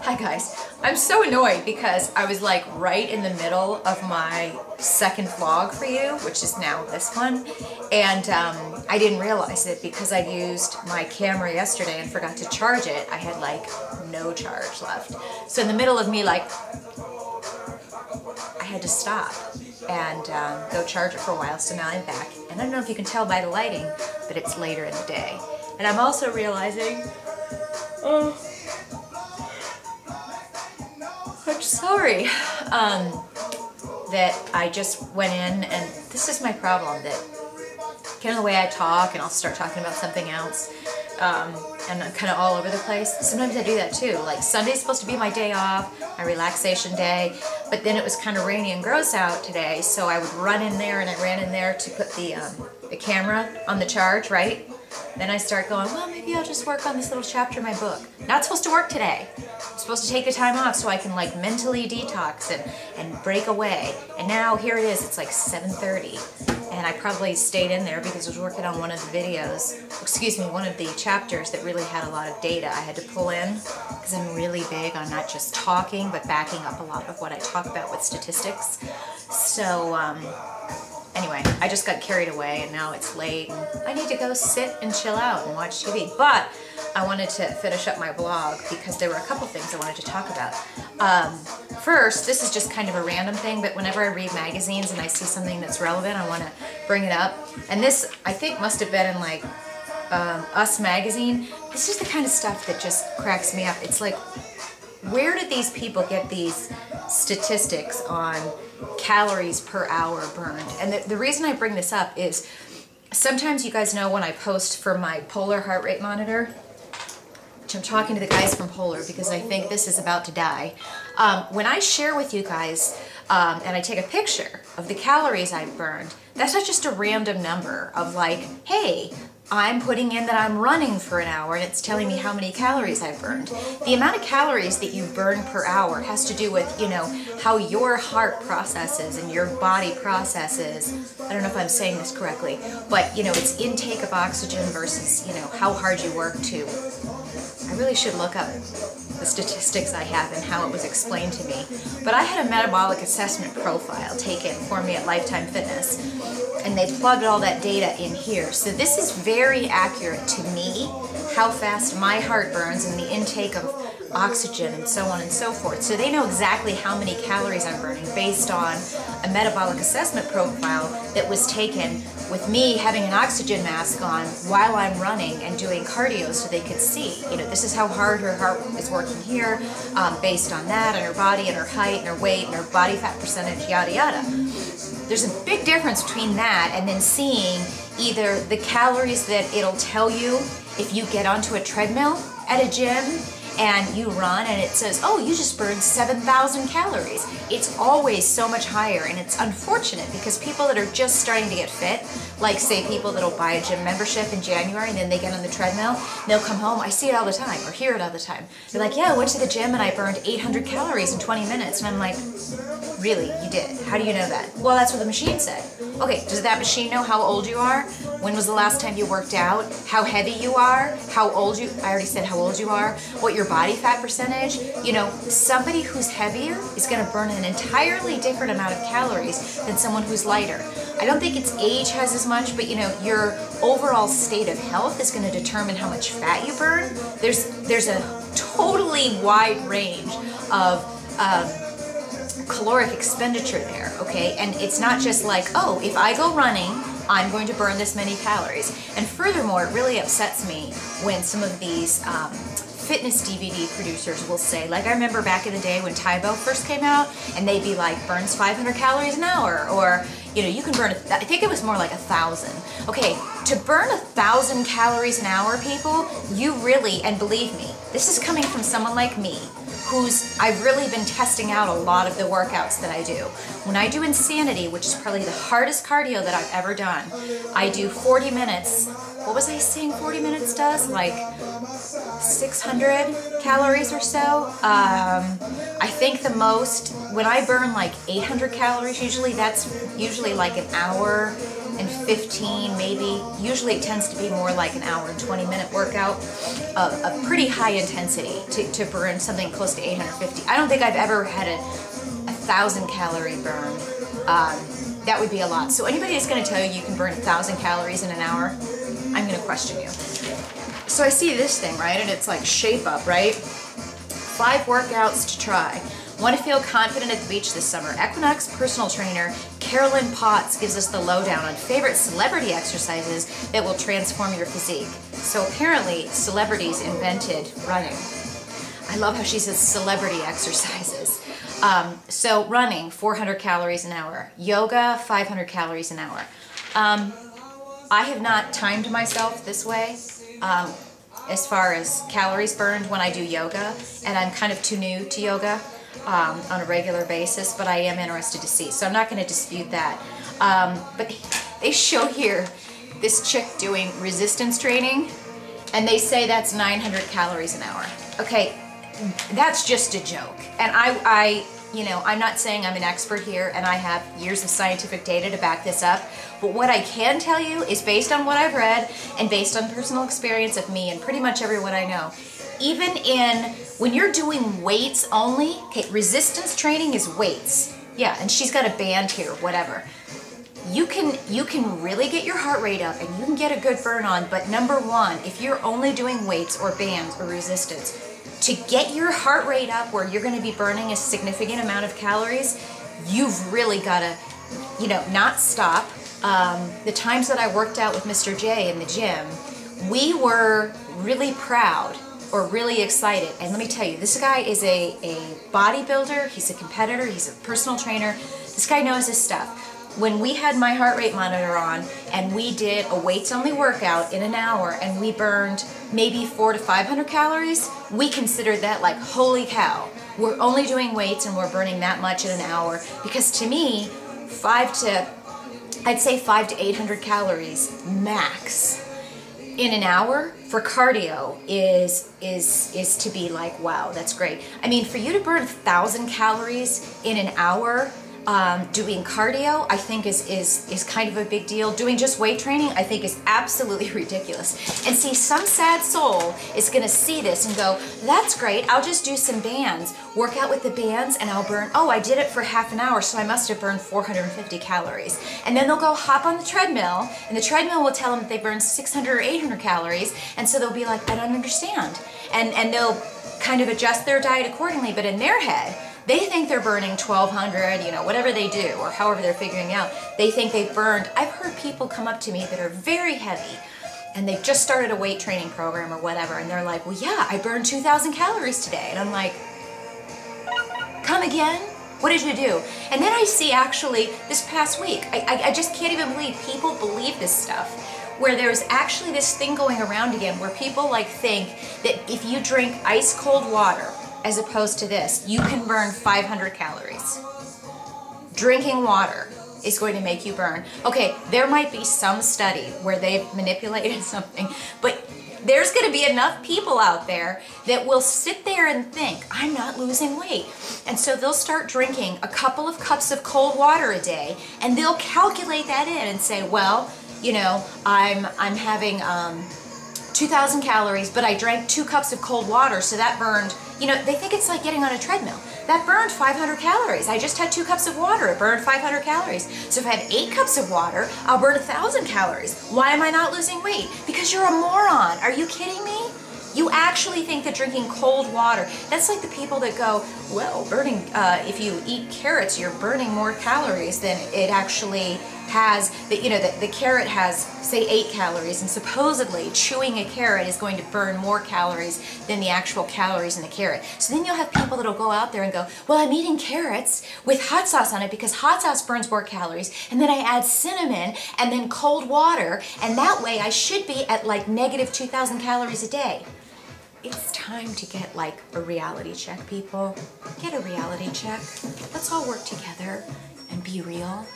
Hi guys, I'm so annoyed because I was like right in the middle of my second vlog for you, which is now this one, and I didn't realize it because I used my camera yesterday and forgot to charge it. I had like no charge left. So in the middle of me like, I had to stop and go charge it for a while, so now I'm back. And I don't know if you can tell by the lighting, but it's later in the day. And I'm also realizing, I'm sorry, that I just went in, and this is my problem, that kind of the way I talk, and I'll start talking about something else, and I'm kind of all over the place. Sometimes I do that too. Like Sunday's supposed to be my day off, my relaxation day, but then it was kind of rainy and gross out today, so I would run in there, and I ran in there to put the camera on the charge, right? Then I start going, well, maybe I'll just work on this little chapter in my book. Not supposed to work today. I'm supposed to take the time off so I can like mentally detox and break away. And now here it is, it's like 7:30. And I probably stayed in there because I was working on one of the videos, excuse me, one of the chapters that really had a lot of data I had to pull in, because I'm really big on not just talking, but backing up a lot of what I talk about with statistics. So, anyway, I just got carried away and now it's late and I need to go sit and chill out and watch TV. But I wanted to finish up my blog because there were a couple things I wanted to talk about. First, this is just kind of a random thing, but whenever I read magazines and I see something that's relevant, I want to bring it up. And this, I think, must have been in like Us magazine. This is the kind of stuff that just cracks me up. It's like, where did these people get these statistics on calories per hour burned? And the reason I bring this up is sometimes you guys know when I post for my Polar heart rate monitor, which I'm talking to the guys from Polar because I think this is about to die. When I share with you guys and I take a picture of the calories I've burned, that's not just a random number of like, hey, I'm putting in that I'm running for an hour and it's telling me how many calories I've burned. The amount of calories that you burn per hour has to do with, you know, how your heart processes and your body processes. I don't know if I'm saying this correctly, but, you know, it's intake of oxygen versus, you know, how hard you work to. I really should look up the statistics I have and how it was explained to me. But I had a metabolic assessment profile taken for me at Lifetime Fitness, and they plugged all that data in here. So this is very accurate to me, how fast my heart burns and the intake of oxygen and so on and so forth. So they know exactly how many calories I'm burning based on a metabolic assessment profile that was taken with me having an oxygen mask on while I'm running and doing cardio so they could see, you know, this is how hard her heart is working here based on that and her body and her height and her weight and her body fat percentage, yada yada. There's a big difference between that and then seeing either the calories that it'll tell you if you get onto a treadmill at a gym and you run and it says, oh, you just burned 7,000 calories. It's always so much higher, and it's unfortunate because people that are just starting to get fit, like say people that'll buy a gym membership in January and then they get on the treadmill, and they'll come home, I see it all the time, or hear it all the time. They're like, yeah, I went to the gym and I burned 800 calories in 20 minutes. And I'm like, really, you did? How do you know that? Well, that's what the machine said. Okay, does that machine know how old you are? When was the last time you worked out? How heavy you are? How old you, I already said how old you are. What your body fat percentage? You know, somebody who's heavier is gonna burn an entirely different amount of calories than someone who's lighter. I don't think it's age has as much, but you know, your overall state of health is gonna determine how much fat you burn. There's a totally wide range of caloric expenditure there, okay? And it's not just like, oh, if I go running, I'm going to burn this many calories. And furthermore, it really upsets me when some of these fitness DVD producers will say, like I remember back in the day when Tybo first came out, and they'd be like, burns 500 calories an hour, or, you know, you can burn, I think it was more like 1,000. Okay, to burn 1,000 calories an hour, people, you really, and believe me, this is coming from someone like me, I've really been testing out a lot of the workouts that I do. When I do Insanity, which is probably the hardest cardio that I've ever done, I do 40 minutes. What was I saying 40 minutes does? Like 600 calories or so. I think the most, when I burn like 800 calories usually, that's usually like an hour and 15 maybe. Usually it tends to be more like an hour and 20-minute workout of pretty high intensity to burn something close to 850. I don't think I've ever had a 1,000 calorie burn. That would be a lot. So anybody that's going to tell you you can burn 1,000 calories in an hour, I'm going to question you. So I see this thing, right? And it's like shape up, right? 5 workouts to try. Want to feel confident at the beach this summer? Equinox personal trainer Carolyn Potts gives us the lowdown on favorite celebrity exercises that will transform your physique. So apparently celebrities invented running. I love how she says celebrity exercises. So running, 400 calories an hour. Yoga, 500 calories an hour. I have not timed myself this way as far as calories burned when I do yoga, and I'm kind of too new to yoga on a regular basis, but I am interested to see. So I'm not going to dispute that. But they show here this chick doing resistance training, and they say that's 900 calories an hour. Okay, that's just a joke. And you know, I'm not saying I'm an expert here and I have years of scientific data to back this up, but what I can tell you is based on what I've read and based on personal experience of me and pretty much everyone I know. Even when you're doing weights only, okay, resistance training is weights. Yeah, and she's got a band here, whatever. You can really get your heart rate up and you can get a good burn on, but number one, if you're only doing weights or bands or resistance, to get your heart rate up where you're going to be burning a significant amount of calories, you've really got to, you know, not stop. The times that I worked out with Mr. J in the gym, we were really proud or really excited. And let me tell you, this guy is a bodybuilder, he's a competitor, he's a personal trainer. This guy knows his stuff. When we had my heart rate monitor on and we did a weights only workout in an hour and we burned maybe 400 to 500 calories, we considered that like, holy cow, we're only doing weights and we're burning that much in an hour. Because to me, I'd say 500 to 800 calories max in an hour for cardio is to be like, wow, that's great. I mean, for you to burn 1,000 calories in an hour doing cardio, I think is kind of a big deal. Doing just weight training, I think is absolutely ridiculous. And see, some sad soul is gonna see this and go, that's great, I'll just do some bands, work out with the bands and I'll burn, oh, I did it for half an hour, so I must have burned 450 calories. And then they'll go hop on the treadmill, and the treadmill will tell them that they burned 600 or 800 calories, and so they'll be like, I don't understand. And they'll kind of adjust their diet accordingly, but in their head, they think they're burning 1,200, you know, whatever they do, or however they're figuring out. They think they've burned. I've heard people come up to me that are very heavy, and they've just started a weight training program or whatever, and they're like, well, yeah, I burned 2,000 calories today. And I'm like, come again? What did you do? And then I see actually this past week, I just can't even believe people believe this stuff, where there's actually this thing going around again where people like think that if you drink ice cold water, as opposed to this, you can burn 500 calories. Drinking water is going to make you burn. Okay, there might be some study where they've manipulated something, but there's going to be enough people out there that will sit there and think, I'm not losing weight. And so they'll start drinking a couple of cups of cold water a day, and they'll calculate that in and say, well, you know, I'm having 2,000 calories, but I drank 2 cups of cold water, so that burned, you know, they think it's like getting on a treadmill. That burned 500 calories. I just had 2 cups of water, it burned 500 calories. So if I have 8 cups of water, I'll burn 1,000 calories. Why am I not losing weight? Because you're a moron. Are you kidding me? You actually think that drinking cold water, that's like the people that go, well, burning, if you eat carrots, you're burning more calories than it actually has. You know, the carrot has, say, 8 calories, and supposedly chewing a carrot is going to burn more calories than the actual calories in the carrot. So then you'll have people that'll go out there and go, well, I'm eating carrots with hot sauce on it because hot sauce burns more calories, and then I add cinnamon and then cold water, and that way I should be at like negative 2,000 calories a day. It's time to get like a reality check, people. Get a reality check. Let's all work together and be real.